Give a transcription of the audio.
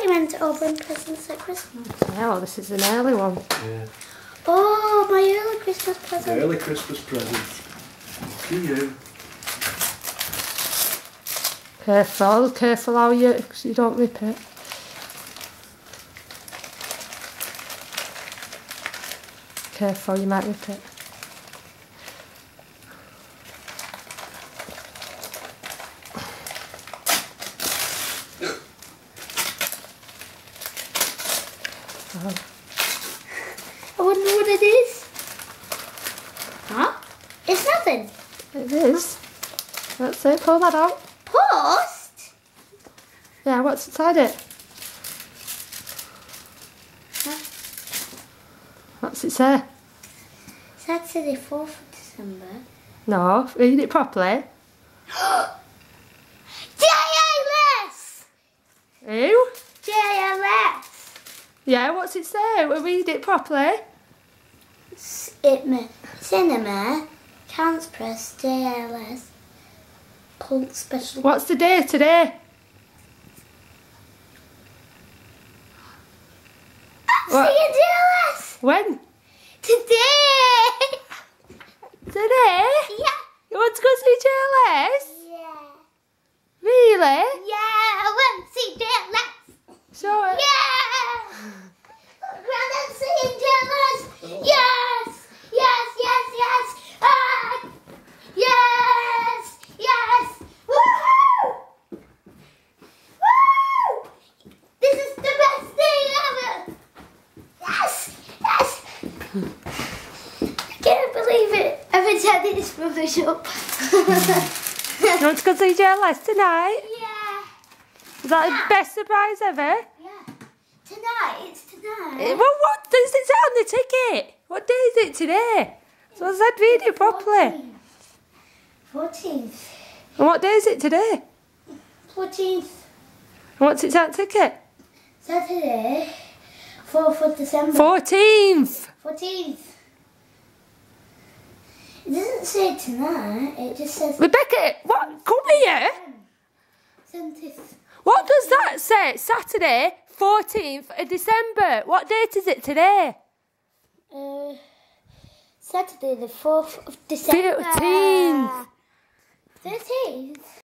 you meant to open presents at Christmas? Yeah, well, this is an early one. Yeah. Oh, my early Christmas present. Early Christmas present. To you. Careful how because you don't rip it. Careful, you might rip it. Oh. I wonder what it is. Huh? It's nothing. It is. That's it, pull that out. Post? Yeah, what's inside it? Huh? What's it say? Saturday, 4th of December. No, read it properly. JLS! Who? JLS! Yeah, what's it say? We'll read it properly. Cinema, Cans Press, JLS, Pulp Special. What's the day today? I'm seeing JLS! When? Today! Today? Yeah. You want to go see JLS? Yeah. Really? Yeah, I want to see JLS. So, Yeah! I'm seeing JLS. Yes! Yes, yes, yes! Ah! Yes! Yes! Woohoo! Woo! This is the best day ever! Yes! Yes! I can't believe it. I've been telling this rubbish up. you want to go see JLS tonight? Yeah. Is that the best surprise ever? Yeah. Tonight, it's tonight. Well, what does it say on the ticket? What day is it today? So I said read it properly. 14th. And what day is it today? 14th. And what's it on the ticket? Saturday, 4th of December. 14th. 14th. It doesn't say tonight, it just says... Rebecca, what? Come here. 70th. What does that say? Saturday, 14th of December. What date is it today? Saturday, the 4th of December. 13th. 13th?